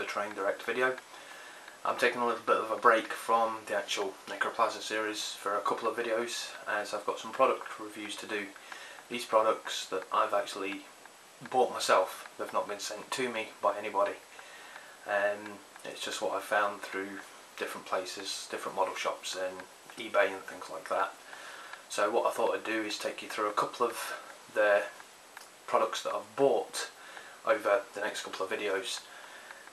another Train Direct video. I'm taking a little bit of a break from the actual Necroplasm series for a couple of videos, as I've got some product reviews to do. These products that I've actually bought myself, they've not been sent to me by anybody. It's just what I've found through different places, different model shops and eBay and things like that. So what I thought I'd do is take you through a couple of the products that I've bought over the next couple of videos.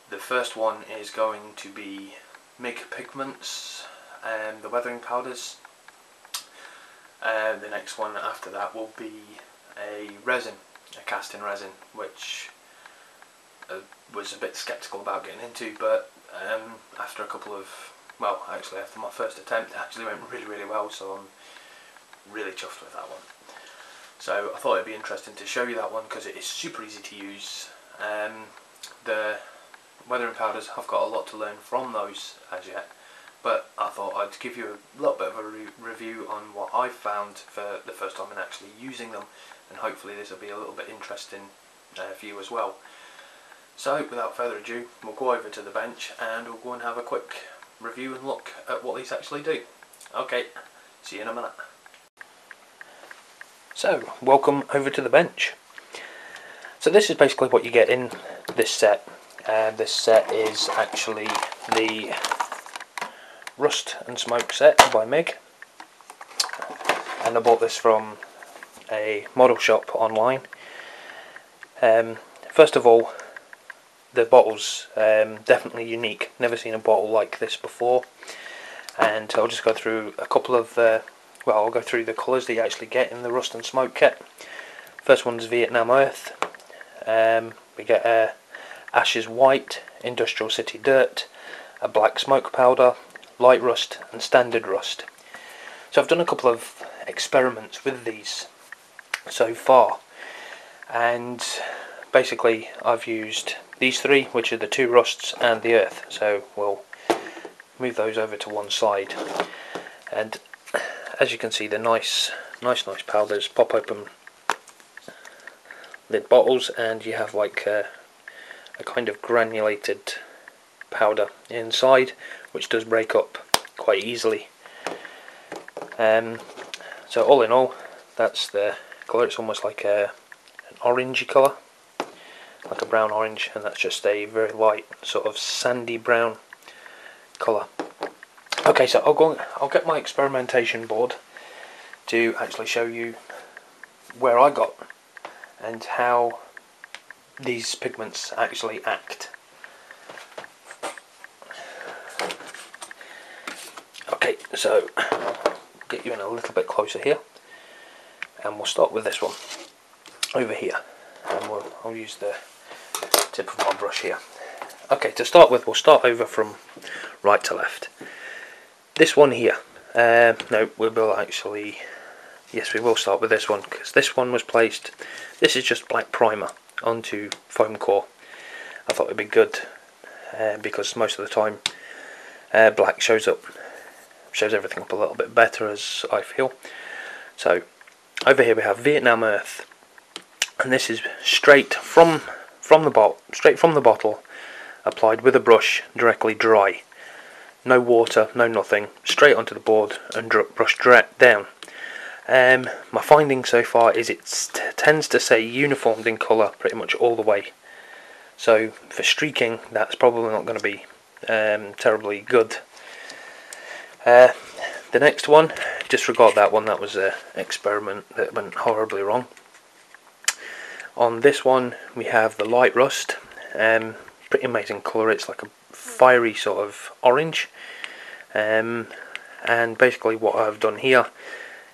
The first one is going to be Mig Pigments and the weathering powders. The next one after that will be a casting resin, which I was a bit sceptical about getting into, but after a couple of, well, actually after my first attempt, it actually went really well, so I'm really chuffed with that one. So I thought it'd be interesting to show you that one because it is super easy to use. The weathering powders, I've got a lot to learn from those as yet, but I thought I'd give you a little bit of a review on what I've found for the first time in actually using them, and hopefully this will be a little bit interesting for you as well. So without further ado, we'll go over to the bench and we'll go and have a quick review and look at what these actually do. Okay, see you in a minute. So, welcome over to the bench. So this is basically what you get in this set. This set is actually the Rust and Smoke set by Mig, and I bought this from a model shop online. First of all, the bottle's definitely unique. Never seen a bottle like this before, and I'll just go through a couple of I'll go through the colours that you actually get in the Rust and Smoke kit. First one's Vietnam Earth. We get a Ashes White, Industrial City Dirt, a Black Smoke Powder, Light Rust and Standard Rust. So I've done a couple of experiments with these so far, and basically I've used these three, which are the two Rusts and the Earth. So we'll move those over to one side, and as you can see, they're nice powders. Pop open lid bottles and you have like a kind of granulated powder inside, which does break up quite easily. So all in all, that's the colour. It's almost like an orangey colour, like a brown orange, and that's just a very light sort of sandy brown colour. Okay, so I'll get my experimentation board to actually show you where I got and how these pigments actually act. Okay, so I'll get you in a little bit closer here, and we'll start with this one over here, and I'll use the tip of my brush here. Okay, to start with, we'll start over from right to left. This one here, no, we will actually, yes, we will start with this one, because this one was placed, this is just black primer onto foam core. I thought it would be good, because most of the time black shows everything up a little bit better, as I feel. So over here we have Vietnam Earth, and this is straight from the bottle, applied with a brush, directly dry. No water, no nothing, straight onto the board and brush direct down. My finding so far is it tends to stay uniformed in colour pretty much all the way. So for streaking, that's probably not going to be terribly good. The next one, disregard that one, that was an experiment that went horribly wrong. On this one we have the Light Rust. Pretty amazing colour. It's like a fiery sort of orange, and basically what I've done here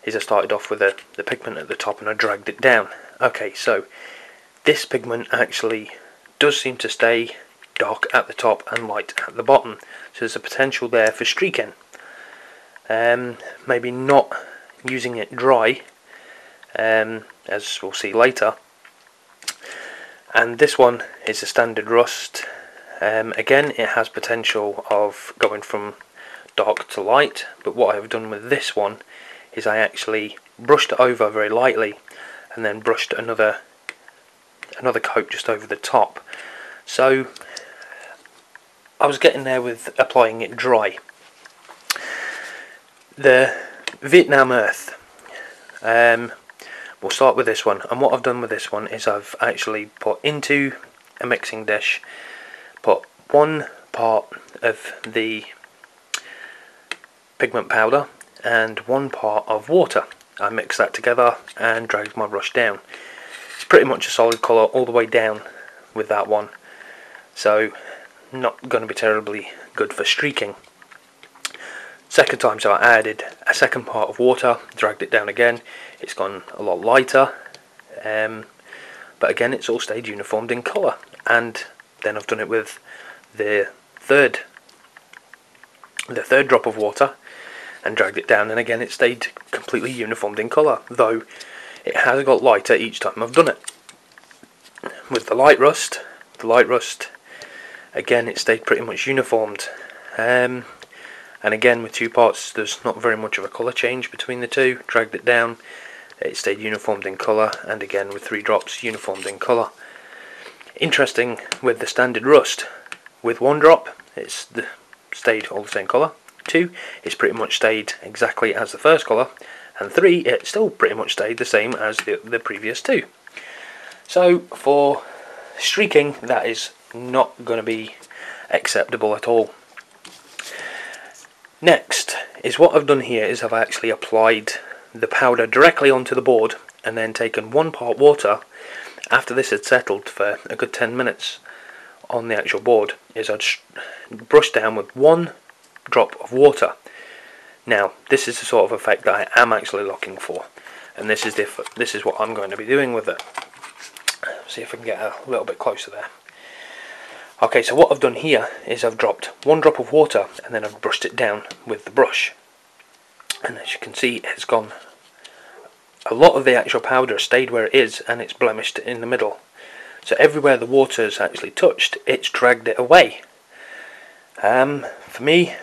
is I started off with the pigment at the top and I dragged it down. Okay, so this pigment actually does seem to stay dark at the top and light at the bottom, so there's a potential there for streaking. Maybe not using it dry, as we'll see later. And this one is a Standard Rust. Again, it has potential of going from dark to light, but what I've done with this one is I actually brushed it over very lightly and then brushed another coat just over the top. So I was getting there with applying it dry. The Vietnam Earth, we'll start with this one, and what I've done with this one is I've actually put into a mixing dish, put 1 part of the pigment powder and 1 part of water. I mix that together and drag my brush down. It's pretty much a solid colour all the way down with that one, so not going to be terribly good for streaking. Second time, so I added a second part of water, dragged it down again. It's gone a lot lighter, but again it's all stayed uniformed in colour. And then I've done it with the third drop of water and dragged it down, and again it stayed completely uniformed in colour, though it has got lighter each time I've done it. With the light rust, again it stayed pretty much uniformed. And again with 2 parts there's not very much of a colour change between the two. Dragged it down, it stayed uniformed in colour, and again with 3 drops uniformed in colour. Interesting with the standard rust, with 1 drop it's stayed all the same colour, 2 it's pretty much stayed exactly as the first colour, and 3 it still pretty much stayed the same as the previous 2. So for streaking that is not going to be acceptable at all. Next is what I've done here is I've actually applied the powder directly onto the board and then taken 1 part water after this had settled for a good 10 minutes on the actual board. Is I'd brush down with 1 drop of water. Now this is the sort of effect that I am actually looking for, and this is what I'm going to be doing with it. See if I can get a little bit closer there. Okay, so what I've done here is I've dropped 1 drop of water and then I've brushed it down with the brush, and as you can see it's gone, a lot of the actual powder stayed where it is and it's blemished in the middle, so everywhere the water has actually touched it's dragged it away. For me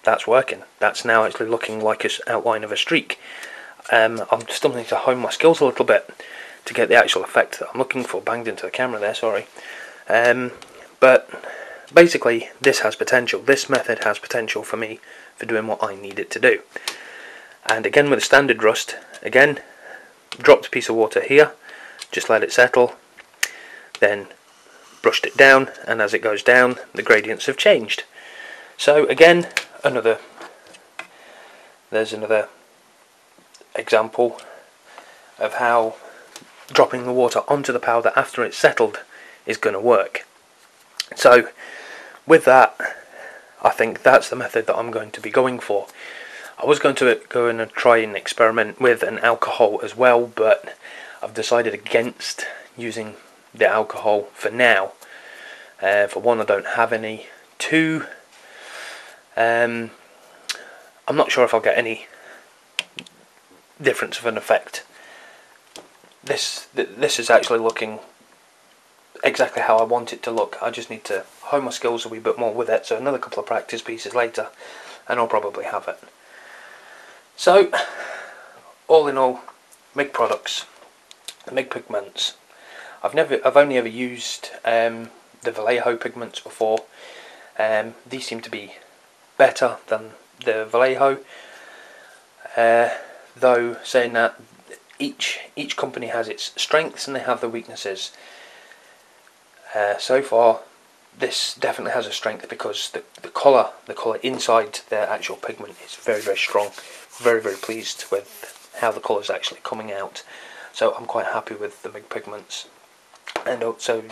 that's working. That's now actually looking like an outline of a streak. I'm still need to hone my skills a little bit to get the actual effect that I'm looking for. Banged into the camera there, sorry. But basically this has potential. This method has potential for me for doing what I need it to do. And again with the standard rust, again dropped a piece of water here, just let it settle, then brushed it down, and as it goes down the gradients have changed. So again there's another example of how dropping the water onto the powder after it's settled is going to work. So with that, I think that's the method that I'm going to be going for. I was going to go in and try and experiment with an alcohol as well, but I've decided against using the alcohol for now. For one, I don't have any. 2, I'm not sure if I'll get any difference of an effect. This is actually looking exactly how I want it to look. I just need to hone my skills a wee bit more with it, so another couple of practice pieces later and I'll probably have it. So all in all, Mig products, Mig Pigments. I've only ever used the Vallejo pigments before. These seem to be better than the Vallejo, though saying that each company has its strengths and they have their weaknesses. So far this definitely has a strength because the colour inside the actual pigment is very, very strong. Very, very pleased with how the colour is actually coming out, so I'm quite happy with the Mig Pigments. And also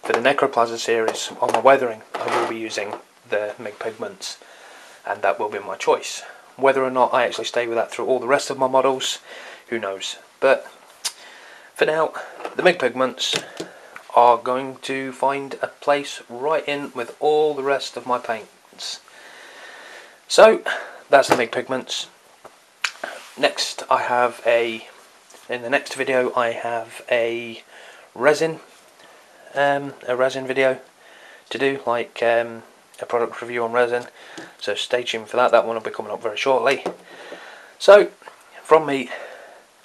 for the Necroplasm series on my weathering I will be using the Mig Pigments, and that will be my choice. Whether or not I actually stay with that through all the rest of my models, who knows. But for now, the Mig Pigments are going to find a place right in with all the rest of my paints. So that's the Mig Pigments. Next I have in the next video I have a resin video to do, like a product review on resin, so stay tuned for that. That one will be coming up very shortly. So from me,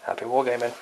happy wargaming.